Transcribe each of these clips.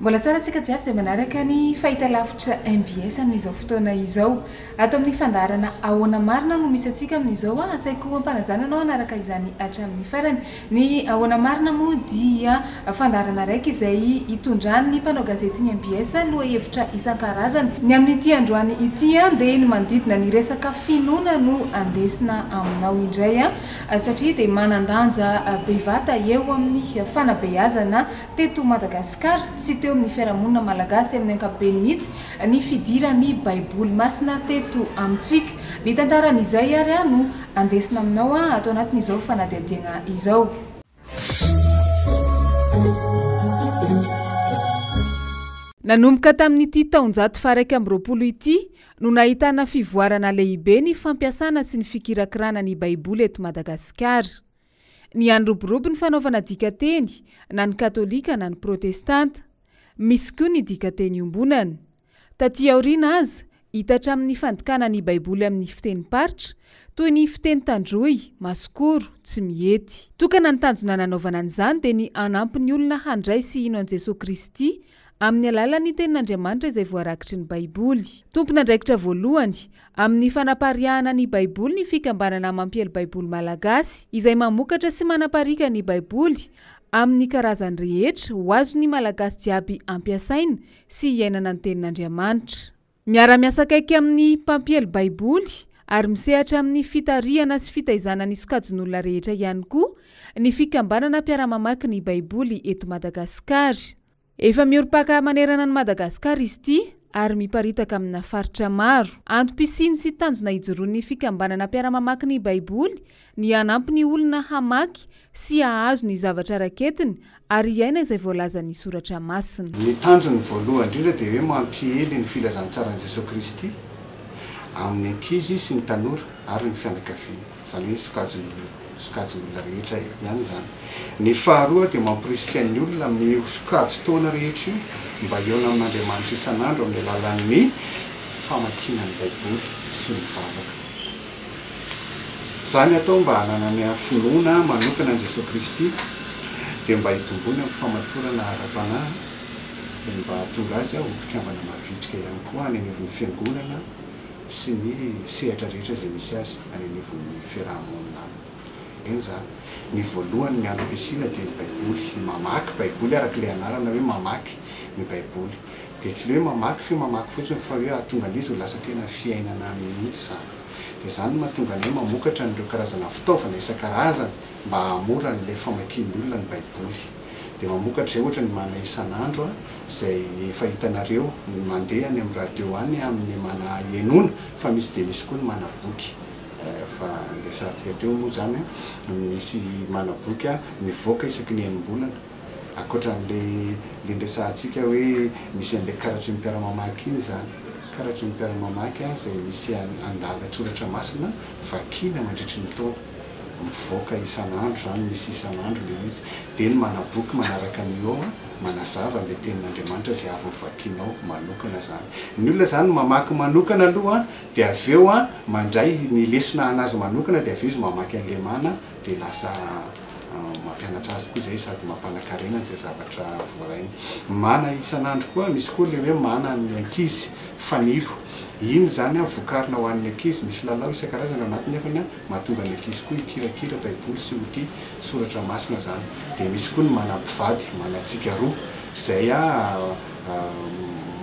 Mbola tsara antsika jiaby izay manaraka ny fahitalavitra MBS amin'izao fotoana izao. Ato amin'ny fandaharana ahoana marina no misy antsika amin'izao asaiko ampanajana anao anaraka izany hatramin'ny farany. Ny ahoana marina moa dia fandaharana raiky izay itondrany mpanao gazety ny MBS lohahevitra isan-karazany. Ny amin'ity androany ity dia ny manodidina ny resaka finoana no andesina aminao indray satria dia manandanja bevata eo amin'ny fanabeazana teto Madagasikara sy teo amin'ny fiarahamonina malagasy amin'ny ankapobeny mihitsy ny fidiran'ny baiboly masina teto amintsika. Ny tantaran'izay ary no andesina aminao atao anatin'izao fanadihadiana izao. Nanomboka tamin'ity taonjato faha 120 ity no nahitana fivoarana lehibe ny fampiasana sy ny fikirakirana ny baiboly eto Madagasikara. Ny androborobo ny fanaovana dikateny na ny katolika na ny protestanta, misy koa ny dikateny ombonana. Taty aoriana aza hitatra amin'ny fandikana ny baiboly amin'ny fiteny paritra toy ny fiteny tandroy, masikoro, tsy mihety. Tokana ny tanjona nanaovana an'izany dia ny hanampy ny olona handray sy hino an Jesosy Kristy amin'ny alalan'ny tenin'Andriamanitra izay voarakitry ny baiboly. Tompon'andraikitra voalohany amin'ny fanapariahana ny baiboly ny fikambanana mampiely baiboly malagasy izay mamokatra sy manaparika ny baiboly amin'ny karazany rehetra ho azon'ny malagasy jiaby ampiasaina sy iainana ny tenin'Andriamanitra. Miara-miasa akaiky amin'ny mpampiely baiboly ary misehatra amin'ny fitariana sy fitaizana ny sokajin'olona rehetra ihany koa ny fikambanana mpiara-mamaky ny baiboly eto Madagasikara. Efa mioripaka manerana ny Madagasikara izy ity ary miparitaka amina faritra maro. Antom-pisiny sy tanjona ijoroan'ny fikambanana mpiara-mamaky ny baiboly ny hanampy ny olona hamaky sy hahazo ny zavatra raketiny ary iaina izay voalaza ny soratra masina. Ny tanjony voalohany indrindra dia hoe mampiely ny filazantsaran'i Jesosy Kristy amin'ny ankizy sy ny tanora ary ny fianakaviana. Izany hoe sokajin'olona rehetra ihany izany. Ny faharoa dia mamporisika ny olona amin'ny sokajy taona rehetra io mba eo amin'Andriamanitra isan'andro amin'ny alalan'ny famakiana ny baiboly sy ny vavaka. Izany atao mba hananana finoana manokana an'i Jesosy Kristy dia mba hitombony amin'ny famatorana ara-panahy dia mba tonga azy ho mpikambana mavitrika ihany koa any anivon'ny fiangonana sy ny sehatra rehetra izay misy azy any anivon'ny fiarahamonina. Zany ny voalohany ny antom-pisiana dia ny baiboly, mamaky baiboly araka ilay anarana hoe mamaky ny baiboly. Dia tsy hoe mamaky fe mamaky fotsiny fa hoe ahatonga an'izy ho lasa tena fiainana mihitsy izany. Dia izany mahatonga anay mamokatra n'ireo karazana fitaovana isan-karazany mba hahamora n'ilay famakian'ny olona ny baiboly. Dia mamokatra izay ohatra ny mana isan'andro izay efa hitanareo mandeha any amin'ny radio any amin'ny mana henona fa misy dia misy koa ny mana boky. Fa andesantsika teo moa zany misy manaboky mivoaka isaky ny enim-bolana ankoatran'ilay ndesantsika hoe misy an'ilay karatry ny mpiara-mamaky iny zany. Karatry ny mpiara-mamaky izay misy andalan-tsoratra masina vakina mandritry ny taona mivoaka isan'andro zany, misy isan'andro le izy. Dia ny manaboky manaraka amin'io manazava le tenin'Andriamanitra izay avy vakinao manokana zany. Ny olona zany mamaky manokana aloha dia avy eo mandray ny lesona anazy manokana dia avy eo izy mamaky an'ilay mana dia lasa mampianatra azy koa izay sady mampanakarena izay zavatra voarainy. Mana isan'andro koa misy koa le hoe mana ny ankizy fanilo. Iny zany vokarina ho an'ny ankizy, misy lalao isan-karazany ao anatiny nefany mahatonga ny ankizy koa hikirakira baiboly sy ho tia soratra masina zany. Dia misy koa ny mana-mpivady, mana-tsika roa izay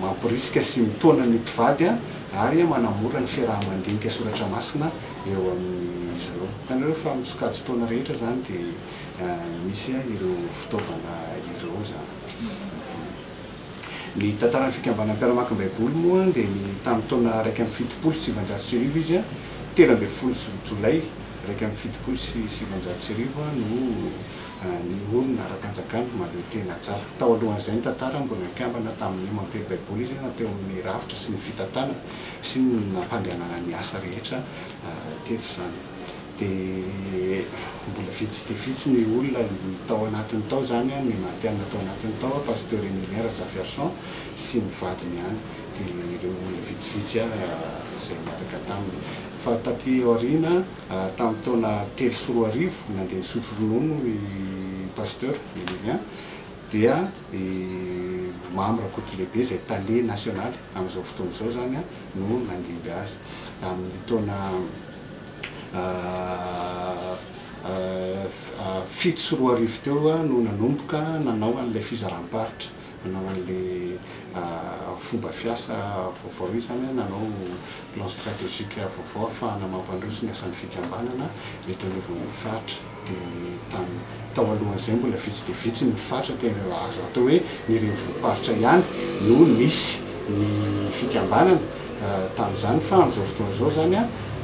mamporisika sy mitona ny mpivady ary manamora ny fiarahamandinika soratra masina eo amin'izy ireo. Hitanareo fa amin'ny sokajy taona rehetra zany dia misy ireo fitaovana ireo zany. Ny tantaran'ny fikambanana mpiara-mamaky ny baiboly moa dia ny tamin'ny taona 177 izy 13 Jolay 177 no niorina ara-panjakana mahaleo tena tsara. Tao alohan'izay ny tantara mbola nikambana tamin'ny mampiely baiboly izy nateo amin'ny rafitra sy ny fitantanana sy ny nampandehanana ny asa rehetra teto izany. Dia mbola vitsy dia vitsy ny olona tao anatin'ny tao zany ny mateana tao anatin'ny tao pasteur Emilien Razaverson sy ny vadiny ihany. Dia ireo olona vitsivitsy izay miaraka taminy. Fa taty aoriana tamin'ny taona 3 nandeha nisotro ronono i pasteur Emilien dia membre côte lehibe zay tale national amin'izao fotoana zao zany no nandimby azy amin'ny taona fito sy roa arivo teo no nanomboka nanao an'ilay fizaram-paritra nanao an'le fomba fiasa vaovao zany nanao plan stratégique vaovao ahafahana mampandroso ny asan'ny fikambanana eto anivon'ny faritra dia tao alohan'izay mbola vitsy dia vitsy ny faritra tena azo atao hoe ny renivohiparitra ihany no misy ny fikambanana tamin'izany fa amin'izao fotoana izao zany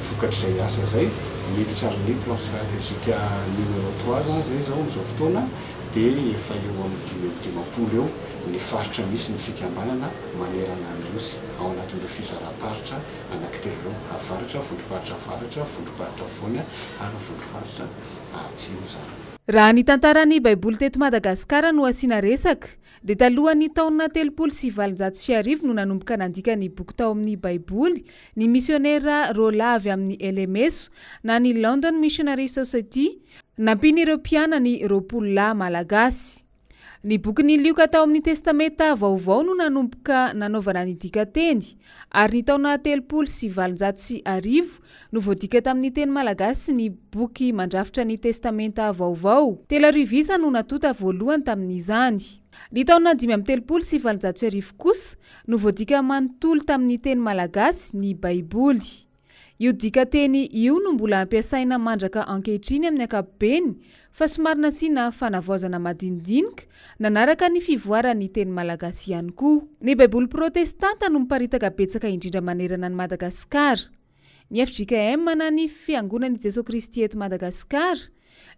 vokatr'izay asa zay miditra amin'ny plan stratégique numéro 3 zany zay zao amin'izao fotoana dia efa eo amin'ny 5 eo ny faritra misy ny fikambanana manerana ny losy ao anatin'ireo fizaram-paritra anankitelo afaritra vondrom-paritra afaritra vondrom-paritra foana ary vondrom-paritra atsimo zany. Raha ny tantaran'ny baiboly teto Madagasikara no asiana resaka dia talohan'ny taona 390 no nanomboka nandika ny boky tao amin'ny baiboly ny misionera Rola avy amin'ny Elemeso na ny London Missionary Society nampian'ireo mpiana ny 20 malagasy. Ny boky nilioka tao amin'ny testamenta vaovao no nanomboka nanaovana ny dika teny ary ny taona 390 no voadika tamin'ny teny malagasy ny boky mandrafitra ny testamenta vaovao. Telo rivisa no natota voalohany tamin'izany. Ny taona 530 kosa no voadika manontolo tamin'ny teny malagasy ny baiboly. Io dika teny io no mbola ampiasaina mandraka ankehitriny amin'ny ankapobeny fa somary nasiana fanavaozana madinidinika nanaraka ny fivoaran'ny teny malagasy ihany koa. Ny baiboly protestanta no miparitaka betsaka indrindra manerana ny Madagasikara. Ny FJKM na ny Fiangonan'i Jesosy Kristy eto Madagasikara,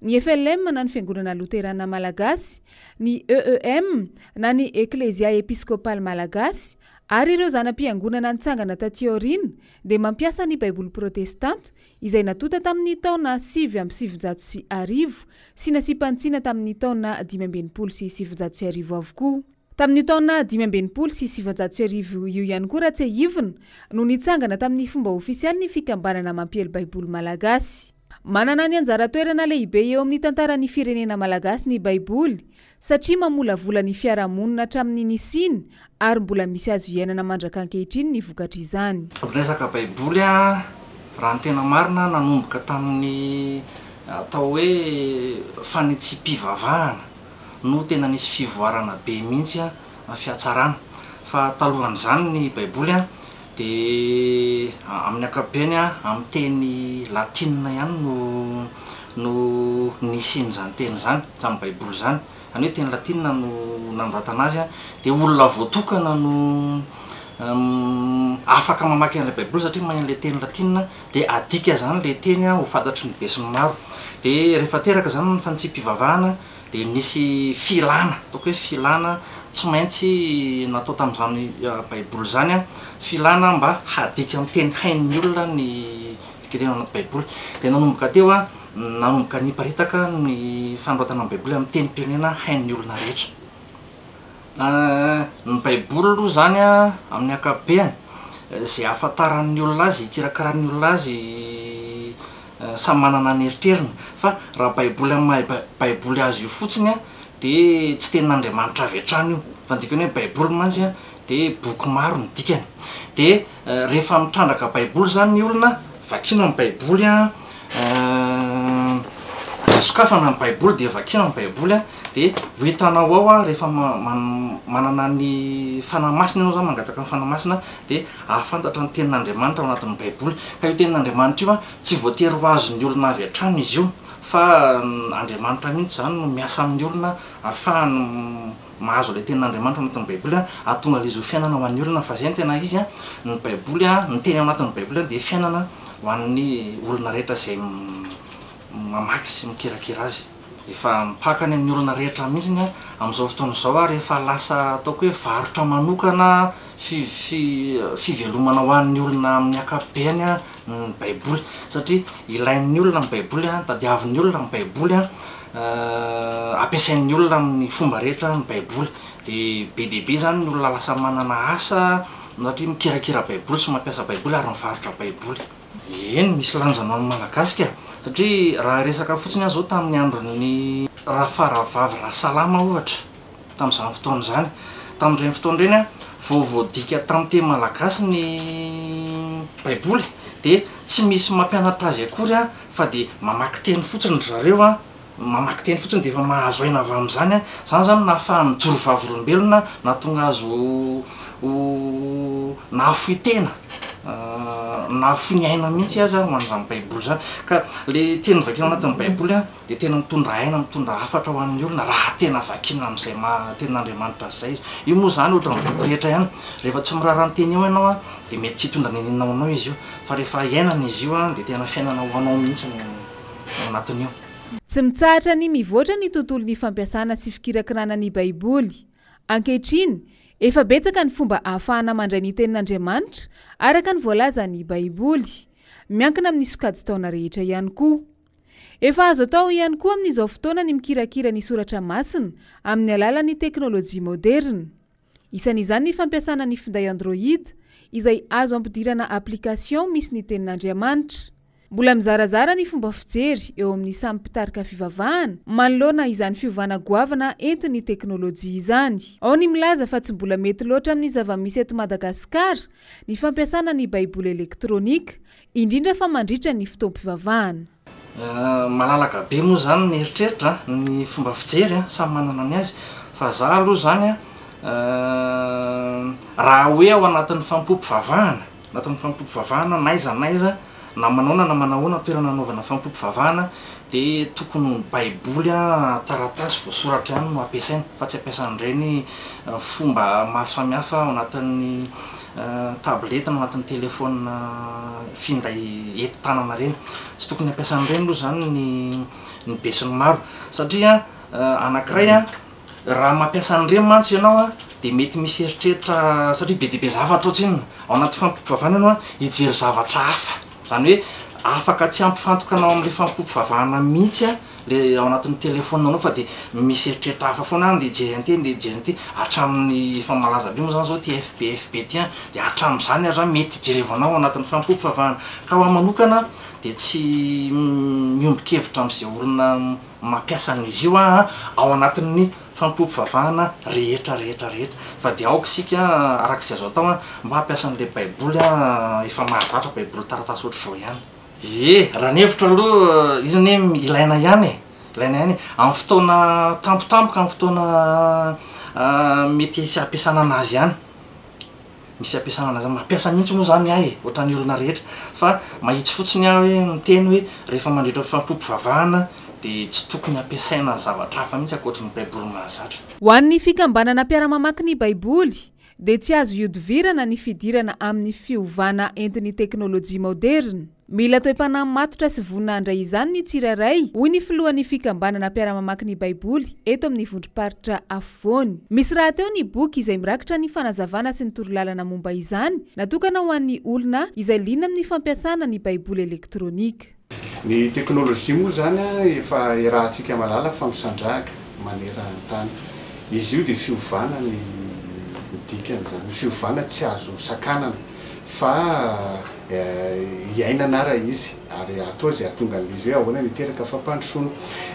ny FLM na ny Fiangonana Luterana Malagasy, ny EEM na ny Eklézia Episkopale Malagasy ary ireo zanam-piangonana nitsangana taty aoriana dia mampiasa ny baiboly protestanta izay natota tamin'ny taona 770 sy nasipantsiana tamin'ny taona 570 avokoa. Tamin'ny taona 570 io ihany koa raha tsy ahivina no nitsangana tamin'ny fomba ofisialy ny fikambanana mampiely baiboly malagasy. Manana ny anjara toerana lehibe eo amin'ny tantaran'ny firenena malagasy ny baiboly satria mamolavola ny fiarahamonina hatramin'ny nisiny ary mbola misy azo iainana mandraka ankehitriny ny vokatra izany. Resaka baiboly raha ny tena marina nanomboka tamin'ny atao hoe fanitsim-pivavahana no tena nisy fivoarana be mihitsy fiatsarana fa talohan'izany ny baiboly dia amin'ny ankapobeny amin'ny teny latina ihany no nisin'izany teny zany tamin'ny baiboly zany any hoe teny latina no nanoratana azy dia olona voatokana no afaka mamaky an'ilay baiboly satria mahay an'ilay teny latina dia adika zany le teny ho fantatry ny be sy ny maro dia rehefa teraka zany ny fanitsim-pivavahana dia nisy filana ataoko hoe filana tsy maintsy natao tamin'izany baiboly zany filana mba hadika amin'ny teny hain'ny olona ny dikatena anaty baiboly dia nanomboka teo nanomboka niparitaka ny fanoratana amin'ny baiboly amin'ny teny pirenena hain'ny olona rehetra. Ny baiboly aloha zany amin'ny ankapobeny zay ahafantaran'ny olona azy kirakirahan'ny olona azy samy manana ny eritrerina fa raha baiboly amin'ny maha baiboly azy io fotsiny dia tsy tenin'Andriamanitra avy hatrany io fa dikany hoe baiboly mantsy dia boky maro ny dikany dia rehefa mitrandraka baiboly zany ny olona vakina amin'ny baiboly sokafana amin'ny baiboly dia vakina amin'ny baiboly dia ho hitanao ao rehefa manana ny fanamasina ianao zany mangataka ny fanamasina dia ahafantatra ny tenin'Andriamanitra ao anatin'ny baiboly ka io tenin'Andriamanitra io tsy voatery ho azon'ny olona avy hatrany izy io fa Andriamanitra mihitsy zany no miasa amin'ny olona ahafahany mahazo ilay tenin'Andriamanitra ao anatin'ny baiboly ahatonga ilay izy ho fiainana ho an'ny olona fa zay ny tena izy ny baiboly ny teny ao anatin'ny baiboly dia fiainana ho an'ny olona rehetra izay mamaky sy mikirakira azy. Efa mipakany amin'ny olona rehetra mihitsy amin'izao fotoana izao rehefa lasa ataoko hoe varotra manokana fivelomana ho an'ny olona amin'ny ankapobeny ny baiboly satria ilain'ny olona ny baiboly tadiavin'ny olona ny baiboly ampiasain'ny olona amin'ny fomba rehetra ny baiboly dia be dia be zany ny olona lasa manana asa satria mikirakira baiboly sy mampiasa baiboly ary mivarotra baiboly. Eny misy lanjana amin'ny malagasy satria raha resaka fotsiny zao tamin'ny andron'ny Rafaravavy Rasalama ohatra tamin'izany fotoana zany tamin'ireny fotoana ireny a voadika tamin'ny teny malagasy ny baiboly de tsy misy mampianatra azy akory a fa de mamaky teny fotsiny zareo a mamaky teny fotsiny de efa mahazo aina avy amin'izany a zany zany nahafahany joro vavolombelona na tonga azo nahafoy tena nahafoy ny aina mihitsy aza man'izany baiboly zany ka le teny vakina anatin'ny baiboly a de tena mitondra aina mitondra hafatra ho an'ny olona raha tena vakina amin'izay tenin'Andriamanitra zay izy io moa zany ohatra ny boky rehetra ihany rehefa tsy miraharaha ny teny eo ianao a de mety tsy hitondra ninina ao anao izy io fa rehefa iainana izy io a de tena fiainana ho anao mihitsy anatin'io. Tsy mitsahatra ny mivoatra ny tontolon'ny fampiasana sy fikirakirana ny baiboly. Ankehitriny efa betsaka ny fomba ahafahana mandray ny tenin'Andriamanitra araka ny voalaza ny baiboly miankina amin'ny sokajy taona rehetra ihany koa. Efa azo atao ihany koa amin'izao fotoana ny mikirakira ny soratra masina amin'ny alalan'ny teknôlôjia moderna. Isan'izany ny fampiasana ny finday Android izay azo ampidirana application misy ny tenin'Andriamanitra. Mbola mizarazara ny fomba fijery eo amin'ny samy mpitarika fivavahana manoloana izany fiovana goavana entin'ny teknôlôjia izany. Ao ny milaza fa tsy mbola mety loatra amin'ny zava-misy eto Madagasikara ny fampiasana ny baiboly elektrônika indrindra fa mandritra ny fotoam-pivavahana. Malalaka be moa zany ny eritreritra ny fomba fijery samy manana ny azy fa za aloha zany raha hoe ao anatin'ny fampompivavahana naiza na manaona na manahoana toerana anaovana fampompivavahana de tokony baiboly taratasy voasoratra ihany no ampiasaina fa tsy ampiasan'ireny fomba maro samihafa ao anatin'ny tableta na anatin'ny telefona finday enti-tanana reny tsy tokony ampiasan'ireny aloha zany ny be sy ny maro satria anankiray raha mampiasa an'ireny mantsy ianao de mety misy eritreritra satria be dia be zavatra ohatriny ao anaty fampompivavahana ianao hijery zavatra hafa zany hoe afaka tsy ampifantokanao amin'le fampompivavahana mihitsy le ao anatin'ny telefona anao fa de misy eritreritra hafa foana de jery anteny de jery anty hatramin'ny efa malaza be moa zany zao ty FB ty de hatramin'izany aza mety jerevanao ao anatin'ny fampompivavahana ka ho manokana de tsy miombon-kevitra amin'izay olona mampiasa an'izy io ao anatin'ny fampompivavahana rehetra fa de aoka sika arak'izay azo atao mba hampiasa an'le baiboly efa mahazatra baiboly taratasy ohatr' zao ihany. Raha ny hevitra aloha izy ny ilaina ihany amin'ny fotoana tampotampoka amin'ny fotoana mety sy ampiasana anazy ihany misy ampiasana anazy mampiasa mihitsy moa zany ohatran'ny olona rehetra fa mahitsy fotsiny hoe miteny hoe rehefa mandritra fampompivavahana de tsy tokony ampiasaina zavatra hafa mihitsy ankoatran'ny baiboly mahazatra. Ho an'ny fikambanana mpiara-mamaky ny baiboly de tsy azo iodivirana ny fidirana amin'ny fiovana entin'ny teknôlôjia moderna. Mila toe-panahy matotra sy vonina andray izany ny tsirairay hoy ny filohan'ny fikambanana mpiara-mamaky ny baiboly eto amin'ny vondrom-paritra afovoany. Misy raha teo ny boky izay mirakitra ny fanazavana sy ny torolalana momba izany natokana ho an'ny olona izay liana amin'ny fampiasana ny baiboly elektrônika. Ny teknôlôjia moa zany efa rahantsika malala fampisandrahaka maneran-tany izy io de fiovana ny dikan'izany fiovana tsy azo sakanana fa iainana raha izy ary atao zay atonga an'izy hoe ahoana niteraka fampandrosoana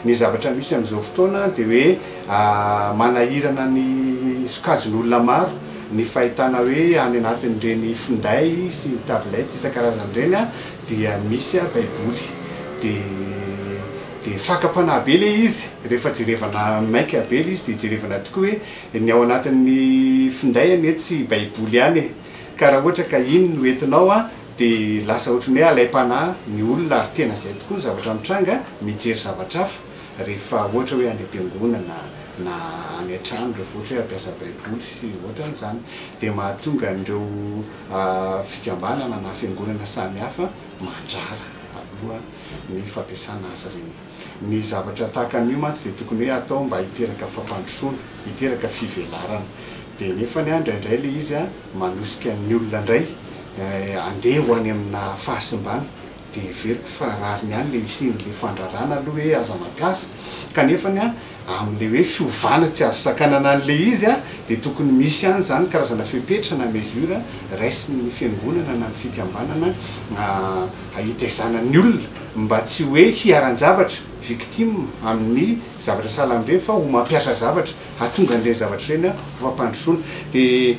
ny zavatra misy amin'izao fotoana de hoe manahirana ny sokajin'olona maro ny fahitana hoe any anatin'ireny finday sy tablety isan-karazan'ireny dia misy baiboly de fakapanahy be le izy rehefa jerevana maika be le izy de jerevana tokoa hoe ny ao anatin'ny finday mety tsy baiboly ihany ka raha ohatra ka iny no entinao de lasa ohatrany hoe alay-panahy ny olona ary tena zay tokoa zavatra mitranga mijery zavatra hafa rehefa ohatra hoe any am-piangonana na any an-trano rehefa ohatra hoe ampiasa baiboly sy ohatran'izany de mahatonga an'ireo fikambanana na fiangonana samy hafa mandrara aloha ny fampiasana azy reny. Ny zavatra tahaka an'io mantsy de tokony hoe atao mba hiteraka fampandrosoana hiteraka fivelarana de nefany indraindray le izy manosika ny olona indray andeha ho any amina fahasimbana de veriko fa rariny ihany le isiny le fandrarana aloha hoe aza mampiasa kanefany amin'le hoe fiovana tsy azo sakanana an'le izy de tokony misy ihany zany karazana fepetra na mesura raisiny ny fiangonana na ny fikambanana hitaizana ny olona mba tsy hoe hiaran-javatra victime amin'ny zavatra salambe fa ho mampiasa zavatra hatonga an'ireny zavatra ireny fampandrosoana dia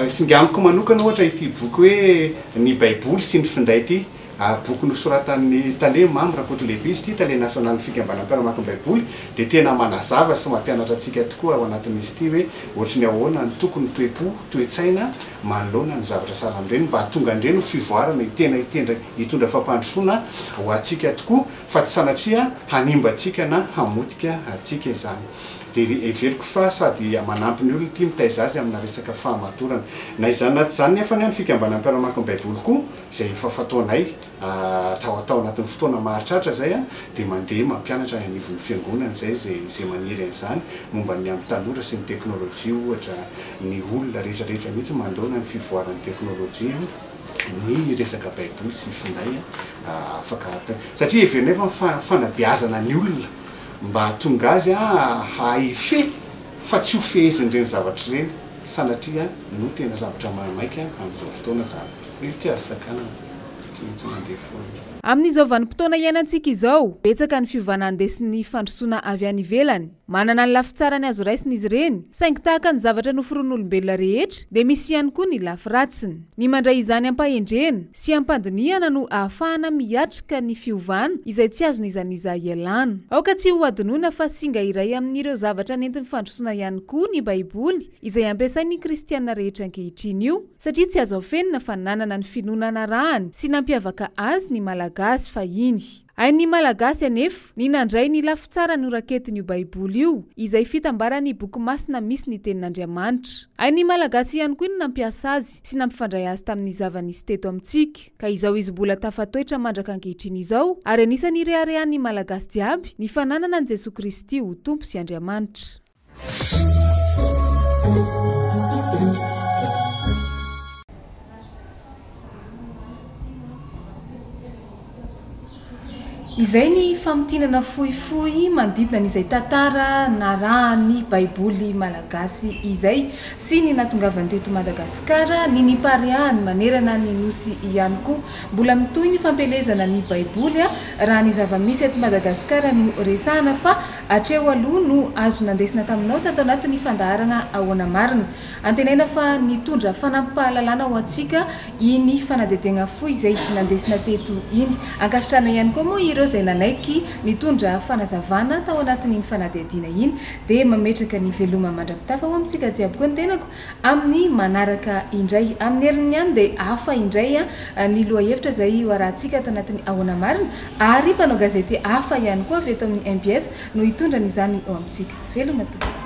singaniko manokana ohatra ity boky hoe ny baiboly sy ny finday ity boky nosoratan'ny tale mamy rakoto lehibe izy ity tale national fikambanam-piaramaky ny baiboly dia tena manazava sy mampianatra antsika tokoa ao anatin'izy ity hoe ohatry ny ahoana ny tokony toepo toe-tsaina manoloana ny zavatra salamreny mba hatonga andreny fivoarana tena hitondra fampandrosoana ho atsika tokoa fa tsy sanatria hanimba atsika na hamotika atsika izany dia everiko fa sady manampy ny olona ity mitaiza azy amina resaka fahamatorana na izany na tsy zany nefa ny any fikambanan'ny mpiaramaky ny baiboly koa izay efa fataonay atao anatin'ny fotoana maharitratra zay dia mandeha mampianatra ny anivon'ny fiangonana zay maniry an'izany momba ny amin'ny tanora sy ny teknôlôjia ohatra ny olona rehetrarehetra mihitsy manoloana ny fivoaran'ny teknôlôjia ny resaka baiboly sy finday afaka satria evernefa fanabeazana ny olona mba tonga azy haife fa tsy ho feheziny reny zavatra reny sanatria no tena zavatra mahamaika amin'izao fotoana zany tsy azo sakana tsy mandeha foana amin'izao vanim-potoana iainantsika izao betsaka ny fiovana andesin'ny fandrosoana avy any ivelany manana ny lafitsarany azo raisiny izy ireny saingy tahaka ny zavatra noforon'olombelona rehetra dia misy ihany koa ny lafy ratsiny ny mandray izany ampahendrena sy ampandiniana no ahafahana miatrika ny fiovana izay tsy azony izaniza ialana aoka tsy ho adinoina fa singa iray amin'ireo zavatra nentin'ny fandrosoana ihany koa ny baiboly izay ampiasain'ny kristiana rehetra ankehitriny io satria tsy azo afenina fa nanana ny finonana rahany sy nampiavaka azy ny malagasy fahiny hain'ny malagasy anefa ny nandray ny lafitsara ny raketiny io baiboly io izay fitambarany boky masina misy ny tenin'Andriamanitra hain'ny malagasy ihany koa ny nampiasa azy sy nampifandray azy tamin'ny zava-nisy teto amintsika ka izao izy mbola tafatoetra mandraka ankehitriny izao ary anisany reharehan'ny malagasy jiaby ny fananana an' Jesosy Kristy ho tompo sy Andriamanitra. Izay ny famotinana fohifohy manodidina n'izay tantara na rahan'ny baiboly malagasy izay sy ny natongavany teto Madagasikara ny nipariahany manerana ny nosy ihany koa mbola mitohy ny fampelezana ny baiboly raha ny zava-misy eto Madagasikara no resahana fa hatreo aloha no azo nandesina taminao tato anatin'ny fandaharana ahoana marina antenaina fa nitondra fanampahalalana ho antsika iny fanadedena fohy izay nandesina teto iny ankasitrana ihany koa moa ireo zay nanaiky nitondra fanazavana tao anatin'iny fanadihadiana iny dia mametraka ny veloma mandrapitafa ho amintsika jiaby koa ny tenako amin'ny manaraka indray amin'ny herin'ny ihany dia hafa indray ny loha-hevitra izay hoarantsika ato anatin'ny ahoana marina ary mpanao gazety hafa ihany koa avy eto amin'ny MBS no hitondra n'izany ao amintsika veloma tokoa.